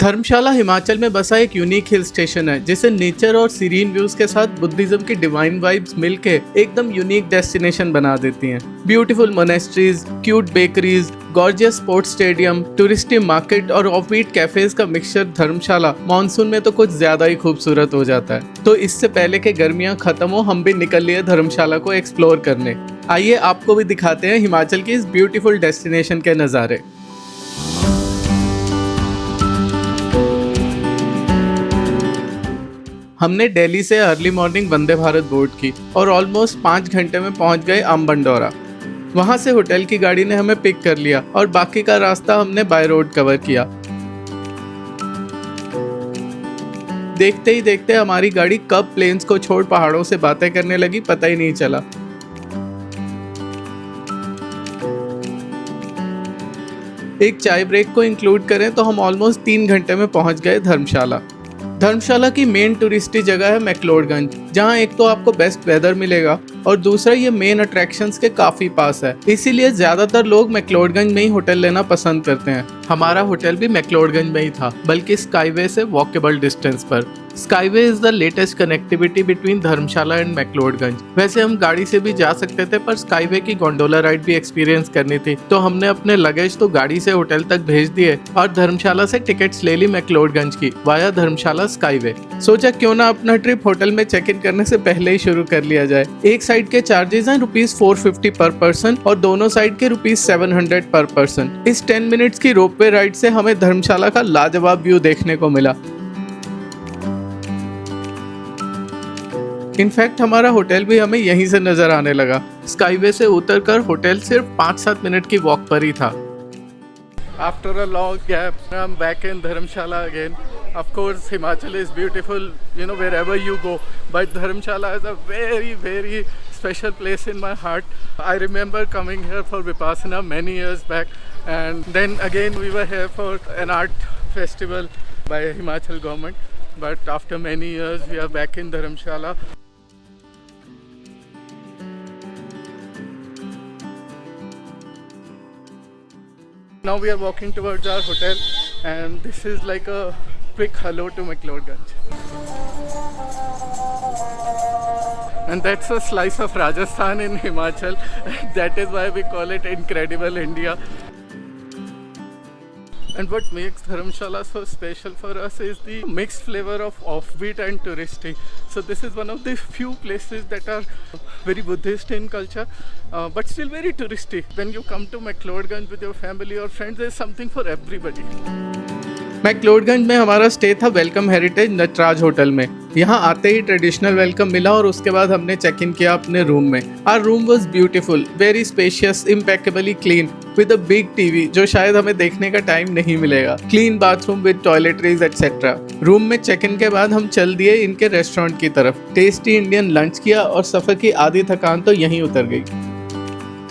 धर्मशाला हिमाचल में बसा एक यूनिक हिल स्टेशन है जिसे नेचर और सीरीन व्यूज के साथ बुद्धिज्म की डिवाइन वाइब्स मिलके एकदम यूनिक डेस्टिनेशन बना देती हैं। Beautiful monasteries, cute bakeries, gorgeous sports stadium, touristy market और ऑफ बीट कैफेज का मिक्सचर धर्मशाला मॉनसून में तो कुछ ज्यादा ही खूबसूरत हो जाता है। तो इससे पहले कि गर्मियां खत्म हो हम भी निकल लिए धर्मशाला को एक्सप्लोर करने। आइए आपको भी दिखाते हैं हिमाचल की इस ब्यूटीफुल डेस्टिनेशन के नज़ारे। हमने दिल्ली से early morning Vande Bharat board की और ऑलमोस्ट 5 घंटे में पहुंच गए अम्बंडौरा। वहां से होटल की गाड़ी ने हमें पिक कर लिया और बाकी का रास्ता हमने बाय रोड कवर किया। देखते ही देखते हमारी गाड़ी कब प्लेन्स को छोड़ पहाड़ों से बातें करने लगी पता ही नहीं चला। एक चाय ब्रेक को इंक्लूड करें तो हम ऑलमोस्ट 3 घंटे में पहुंच गए धर्मशाला। धर्मशाला की मेन टूरिस्टी जगह है मैक्लोडगंज, जहां एक तो आपको बेस्ट वेदर मिलेगा और दूसरा ये मेन अट्रैक्शंस के काफी पास है, इसीलिए ज्यादातर लोग मैक्लोडगंज में ही होटल लेना पसंद करते हैं। हमारा होटल भी मैक्लोडगंज में ही था, बल्कि स्काईवे से वॉकेबल डिस्टेंस पर। Skyway is the latest connectivity between Dharamshala and McLeodganj. वैसे हम गाड़ी से भी जा सकते थे, पर स्काईवे की गोंडोला राइड भी एक्सपीरियंस करनी थी, तो हमने अपने लगेज तो गाड़ी से होटल तक भेज दिए और धर्मशाला से टिकट्स ले ली मैक्लोडगंज की वाया धर्मशाला स्काईवे। सोचा क्यों ना अपना ट्रिप होटल में चेक इन करने से पहले ही शुरू कर लिया जाए। एक साइड के चार्जेस हैं ₹450 पर पर्सन और दोनों साइड के ₹700 पर पर्सन। इस 10 मिनट्स की रोपवे राइड से हमें धर्मशाला का लाजवाब व्यू देखने को मिला। इनफैक्ट हमारा होटल भी हमें यहीं से नजर आने लगा। स्काईवे से उतरकर होटल सिर्फ 5-7 मिनट की वॉक पर ही था। After a long gap, I'm back in Dharamshala again. Of course, Himachal is beautiful, wherever you go. But Dharamshala is a very, very special place in my heart. I remember coming here for Vipassana many years back. And then again, we were here for an art festival by Himachal government. But after many years, we are back in Dharamshala. Now we are walking towards our hotel, and this is like a quick hello to McLeodganj. And that's a slice of Rajasthan in Himachal. That is why we call it Incredible India. And what makes Dharamshala so special for us is the mixed flavor of offbeat and touristy. So this is one of the few places that are very Buddhist in culture, but still very touristy. When you come to McLeodganj with your family or friends, there's something for everybody. McLeodganj में हमारा stay था welcome heritage Nataraj hotel में। यहाँ आते ही traditional welcome मिला और उसके बाद हमने चेक इन किया अपने रूम में। Our room was beautiful, very spacious, impeccably clean with a big TV जो शायद हमें देखने का टाइम नहीं मिलेगा। Clean bathroom with toiletries etcetera. Room में चेक इन के बाद हम चल दिए इनके रेस्टोरेंट की तरफ। टेस्टी इंडियन लंच किया और सफर की आधी थकान तो यहीं उतर गई।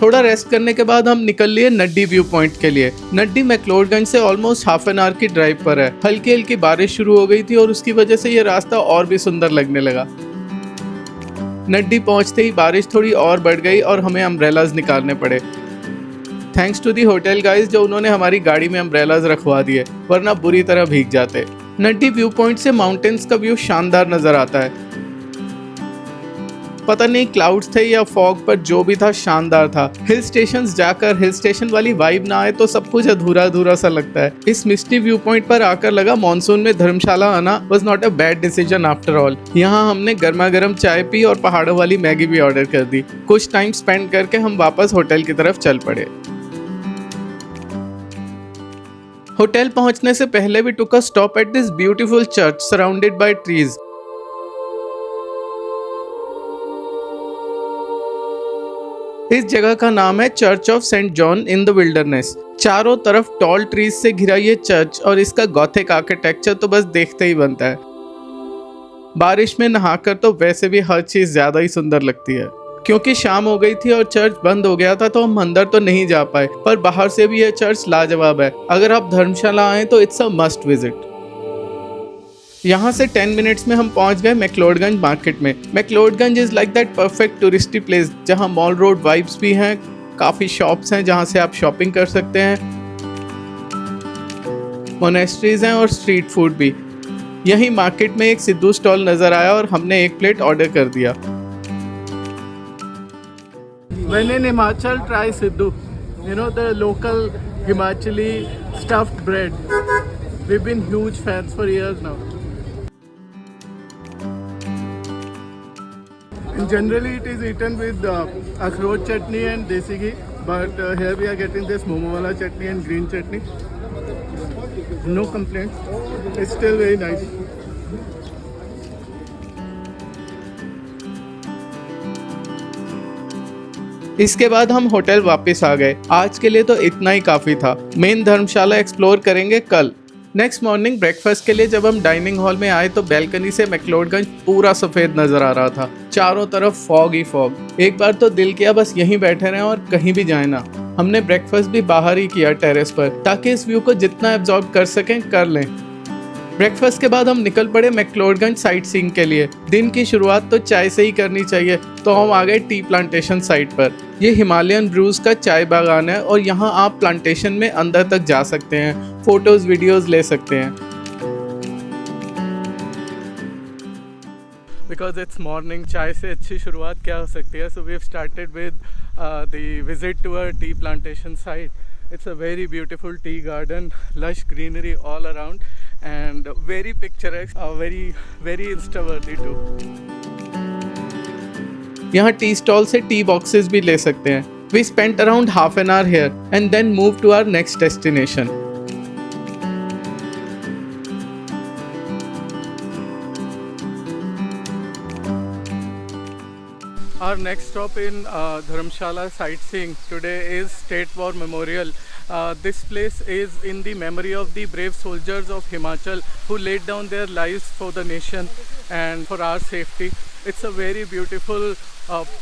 थोड़ा रेस्ट करने के बाद हम निकल लिए नड्डी व्यू पॉइंट के लिए। नड्डी मैक्लोडगंज से ऑलमोस्ट हाफ एन आवर की ड्राइव पर है। हल्की हल्की बारिश शुरू हो गई थी और उसकी वजह से ये रास्ता और भी सुंदर लगने लगा। नड्डी पहुंचते ही बारिश थोड़ी और बढ़ गई और हमें अम्ब्रेलाज निकालने पड़े। Thanks to the hotel guys जो उन्होंने हमारी गाड़ी में अम्ब्रेलाज रखवा दिए, वरना बुरी तरह भीग जाते। नड्डी व्यू पॉइंट से माउंटेन्स का व्यू शानदार नजर आता है। पता नहीं क्लाउड्स थे या फॉग, पर जो भी था शानदार था। हिल स्टेशंस जाकर हिल स्टेशन वाली वाइब ना आए तो सब कुछ अधूरा अधूरा सा लगता है। इस मिस्टी व्यू पॉइंट पर आकर लगा मॉनसून में धर्मशाला आना was not a bad decision after all. यहाँ हमने गर्मा गर्म चाय पी और पहाड़ों वाली मैगी भी ऑर्डर कर दी। कुछ टाइम स्पेंड करके हम वापस होटल की तरफ चल पड़े। होटल पहुंचने से पहले we took a stop at this beautiful church surrounded by trees. इस जगह का नाम है church of saint John in the wilderness. चारों तरफ टॉल ट्रीज से घिरा ये चर्च और इसका गॉथिक आर्किटेक्चर तो बस देखते ही बनता है। बारिश में नहाकर तो वैसे भी हर चीज ज्यादा ही सुंदर लगती है। क्योंकि शाम हो गई थी और चर्च बंद हो गया था तो हम अंदर तो नहीं जा पाए, पर बाहर से भी यह चर्च लाजवाब है। अगर आप धर्मशाला आए तो इट्स अ मस्ट विजिट। यहाँ से 10 मिनट्स में हम पहुँच गए मैक्लोडगंज मार्केट में। McLeodganj is like that perfect touristy place जहाँ मॉल रोड वाइब्स भी हैं, काफ़ी शॉप्स हैं जहाँ से आप शॉपिंग कर सकते हैं। मोनेस्ट्रीज हैं और स्ट्रीट फूड भी। यहीं मार्केट में एक सिद्धू स्टॉल नज़र आया और हमने एक प्लेट ऑर्डर कर दिया। When in Himachal, try Siddhu. You know, the local Himachali stuffed bread. We've been huge fans for years now. And generally it is eaten with akhrot chutney and desi ghee, but here we are getting this momo wala chutney and green chutney. No complaints. It's still very nice. इसके बाद हम hotel वापस आ गए। आज के लिए तो इतना ही काफ़ी था। मेन धर्मशाला एक्सप्लोर करेंगे कल। नेक्स्ट मॉर्निंग ब्रेकफास्ट के लिए जब हम डाइनिंग हॉल में आए तो बैल्कनी से मैक्लोडगंज पूरा सफ़ेद नज़र आ रहा था। चारों तरफ फॉग ही फॉग। एक बार तो दिल किया बस यहीं बैठे रहें और कहीं भी जाए ना। हमने ब्रेकफास्ट भी बाहर ही किया टेरेस पर, ताकि इस व्यू को जितना एब्जॉर्ब कर सकें कर लें। ब्रेकफास्ट के बाद हम निकल पड़े मैक्लोडगंज साइट सीइंग के लिए। दिन की शुरुआत तो चाय से ही करनी चाहिए, तो हम आ गए टी प्लांटेशन साइट पर। ये हिमालयन ब्रूज का चाय बागान है और यहाँ आप प्लांटेशन में अंदर तक जा सकते हैं, फोटोज वीडियोज ले सकते हैं। Because it's morning, चाय से अच्छी शुरुआत क्या हो सकती है? So we've started with the visit to a tea plantation site. It's a very beautiful tea garden, lush greenery all around and very picturesque, very insta-worthy too. यहाँ टी स्टॉल से टी बॉक्सेस भी ले सकते हैं। We spent around half an hour here and then moved to our next destination. Our next stop in Dharamshala sightseeing today is State War Memorial. This place is in the memory of the brave soldiers of Himachal who laid down their lives for the nation and for our safety. It's a very beautiful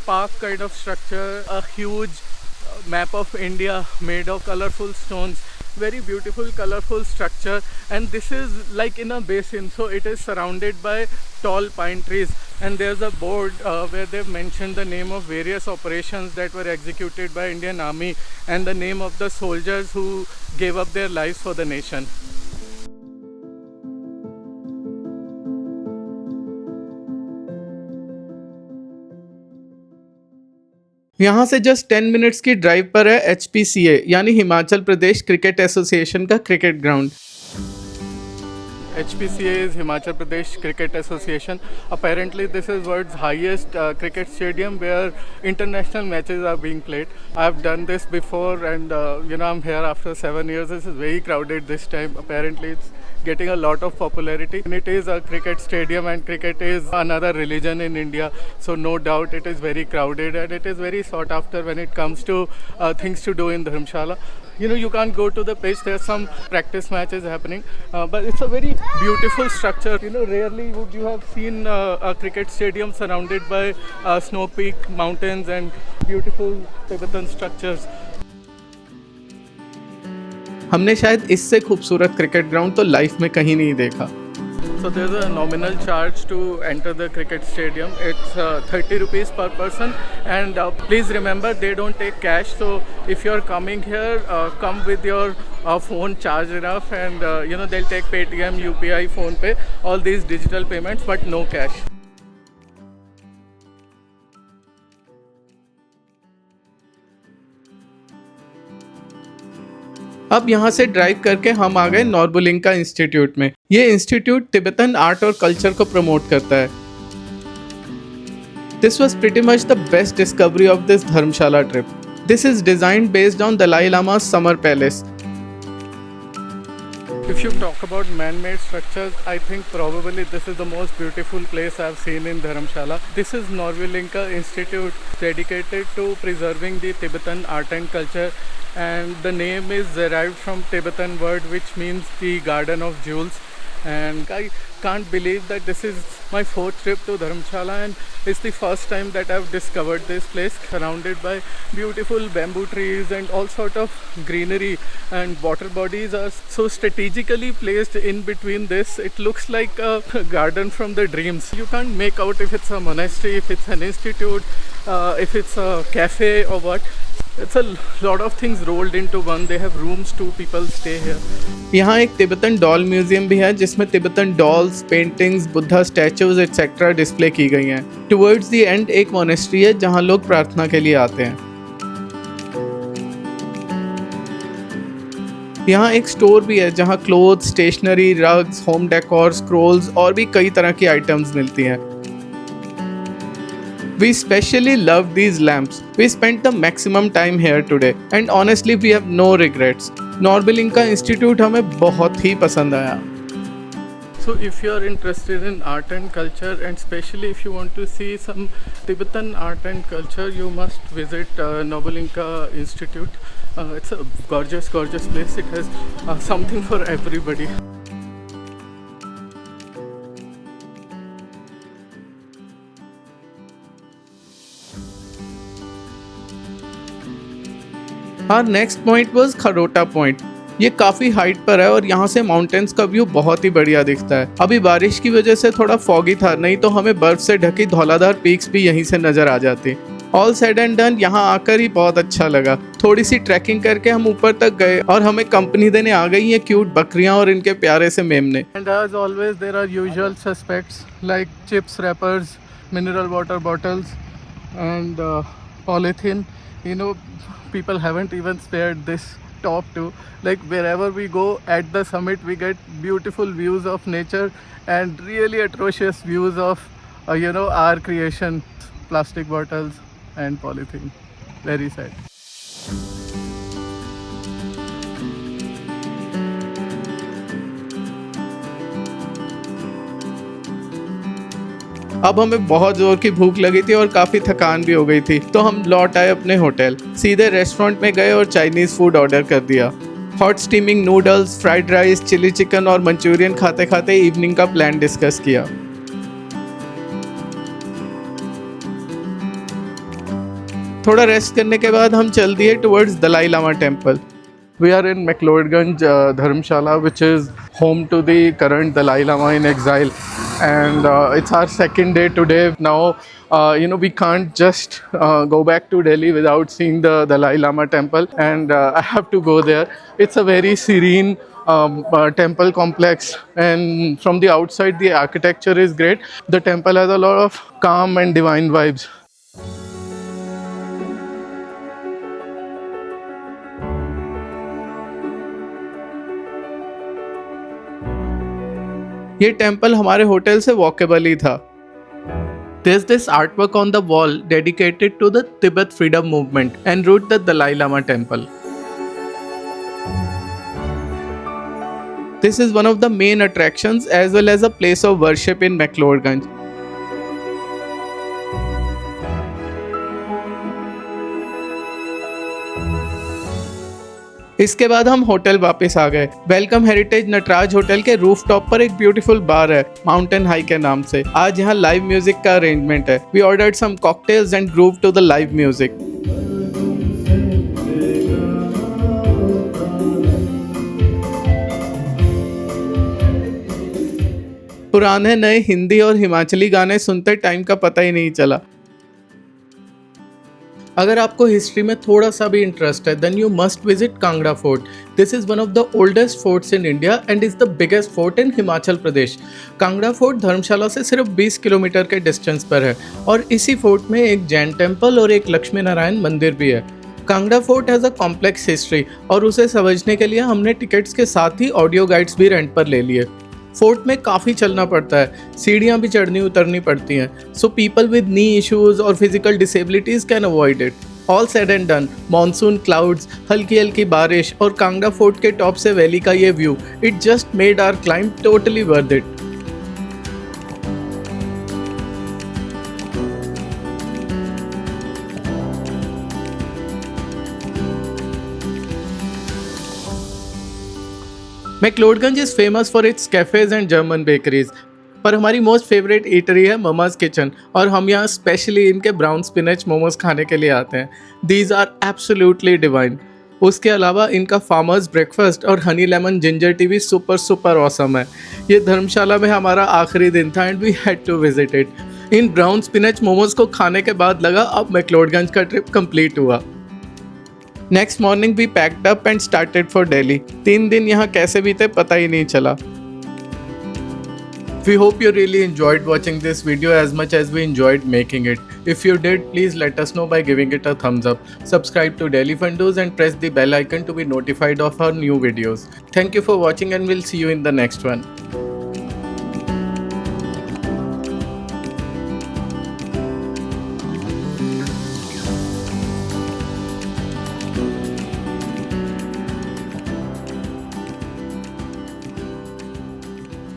park kind of structure, a huge map of India made of colorful stones. Very beautiful colorful structure, and this is like in a basin, so it is surrounded by tall pine trees, and there's a board where they've mentioned the name of various operations that were executed by Indian Army and the name of the soldiers who gave up their lives for the nation. यहाँ से just 10 minutes की drive पर है HPCA यानी Himachal Pradesh cricket association का cricket ground. HPCA is Himachal Pradesh Cricket Association. Apparently this is world's highest cricket stadium where international matches are being played. I've done this before and I'm here after 7 years. This is very crowded this time. Apparently it's getting a lot of popularity, and it is a cricket stadium and cricket is another religion in India, so no doubt it is very crowded and it is very sought after when it comes to things to do in Dharamshala. You can't go to the pitch, there's some practice matches happening, but it's a very beautiful structure. Rarely would you have seen a cricket stadium surrounded by snow peak mountains and beautiful Tibetan structures. हमने शायद इससे खूबसूरत cricket ground तो life में कहीं नहीं देखा। So there's a nominal charge to enter the cricket stadium. It's 30 rupees per person, and please remember they don't take cash. So if you're coming here, come with your phone charged enough, and they'll take Paytm, UPI, PhonePe, all these digital payments, but no cash. अब यहाँ से drive करके हम आ गए नॉर्बुलिंका institute में। ये institute Tibetan art और culture को प्रमोट करता है। This was pretty much the best discovery of this Dharamshala trip. This is designed based on Dalai Lama's summer palace. If you talk about man-made structures, I think probably this is the most beautiful place I've seen in Dharamshala. This is Norvilinka Institute, dedicated to preserving the Tibetan art and culture, and the name is derived from Tibetan word which means the garden of jewels. And I can't believe that this is my 4th trip to Dharamshala, and it's the first time that I've discovered this place, surrounded by beautiful bamboo trees and all sort of greenery, and water bodies are so strategically placed in between this. It looks like a garden from the dreams. You can't make out if it's a monastery, if it's an institute, if it's a cafe or what. It's a lot of things rolled into one. They have rooms too, people stay here. यहाँ एक Tibetan doll museum भी है जिसमें Tibetan dolls, paintings, Buddha statues etcetera display की गई हैं। Towards the end एक monastery है जहाँ लोग प्रार्थना के लिए आते हैं। यहाँ एक स्टोर भी है जहाँ cloth, stationery, rugs, home decor, scrolls और भी कई तरह की आइटम्स मिलती हैं। We especially love these lamps. We spent the maximum time here today and honestly we have no regrets. Norbilinka Institute हमें बहुत ही पसंद आया। So if you are interested in art and culture and especially if you want to see some Tibetan art and culture, you must visit Norbilinka Institute. It's a gorgeous place. It has something for everybody. Our next point was Kharota point. ये काफ़ी height पर है और यहाँ से mountains का view बहुत ही बढ़िया दिखता है। अभी बारिश की वजह से थोड़ा फॉगी था, नहीं तो हमें बर्फ से ढकी धौलाधार पीक्स भी यहीं से नज़र आ जाती। ऑल सेड एंड डन यहाँ आकर ही बहुत अच्छा लगा। थोड़ी सी ट्रैकिंग करके हम ऊपर तक गए और हमें कंपनी देने आ गई ये क्यूट बकरियाँ और इनके प्यारे से मेमने। And as always there are usual suspects like chips wrappers, mineral water bottles and polythene. You know, people haven't even spared this top too. Like wherever we go at the summit, we get beautiful views of nature and really atrocious views of our creation, plastic bottles and polythene. Very sad. अब हमें बहुत जोर की भूख लगी थी और काफ़ी थकान भी हो गई थी, तो हम लौट आए अपने होटल। सीधे रेस्टोरेंट में गए और चाइनीज़ फूड ऑर्डर कर दिया। Hot steaming noodles, fried rice, chilli chicken और मंचूरियन खाते खाते इवनिंग का प्लान डिस्कस किया। थोड़ा रेस्ट करने के बाद हम चल दिए towards Dalai Lama temple. We are in McLeodganj Dharamshala, which is home to the current Dalai Lama in exile, and it's our second day today. Now, we can't just go back to Delhi without seeing the Dalai Lama temple, and I have to go there. It's a very serene temple complex, and from the outside, the architecture is great. The temple has a lot of calm and divine vibes. ये temple हमारे hotel से walkable ही था। There's this artwork on the wall dedicated to the Tibet freedom movement en route the Dalai Lama temple. This is one of the main attractions as well as a place of worship in McLeodganj. इसके बाद हम hotel वापस आ गए। Welcome heritage Nataraj hotel के roof top पर एक beautiful बार है mountain high के नाम से। आज यहाँ लाइव म्यूजिक का अरेंजमेंट है। We ordered some cocktails and groove to the live music. पुराने नए हिंदी और हिमाचली गाने सुनते टाइम का पता ही नहीं चला। अगर आपको हिस्ट्री में थोड़ा सा भी इंटरेस्ट है then you must visit Kangra fort. This is one of the oldest forts in India and is the biggest fort in Himachal Pradesh. Kangra fort Dharamshala से सिर्फ 20 किलोमीटर के डिस्टेंस पर है और इसी फोर्ट में एक जैन टेम्पल और एक लक्ष्मी नारायण मंदिर भी है। Kangra fort has a complex history और उसे समझने के लिए हमने टिकट्स के साथ ही ऑडियो गाइड्स भी रेंट पर ले लिए। फोर्ट में काफ़ी चलना पड़ता है, सीढ़ियाँ भी चढ़नी उतरनी पड़ती हैं, so people with knee issues और physical disabilities can avoid it. All said and done, monsoon clouds, हल्की हल्की बारिश और कांगड़ा फोर्ट के टॉप से वैली का ये view, it just made our climb totally worth it. McLeodganj is famous for its cafes and German bakeries, पर हमारी मोस्ट फेवरेट ईटरी है ममाज किचन और हम यहाँ स्पेशली इनके ब्राउन स्पिनच मोमोज खाने के लिए आते हैं। These are absolutely divine. उसके अलावा इनका फार्मर्स ब्रेकफास्ट और हनी लेमन जिंजर टी भी सुपर ऑसम है। ये धर्मशाला में हमारा आखिरी दिन था and we had to visit it. इन ब्राउन स्पिनच मोमोज को खाने के बाद लगा अब मैक्लोडगंज का ट्रिप कंप्लीट हुआ। Next morning we packed up and started for Delhi. 3 दिन यहाँ कैसे बीते पता ही नहीं चला। We hope you really enjoyed watching this video as much as we enjoyed making it. If you did, please let us know by giving it a thumbs up. Subscribe to Delhi Fun Do's and press the bell icon to be notified of our new videos. Thank you for watching and we'll see you in the next one.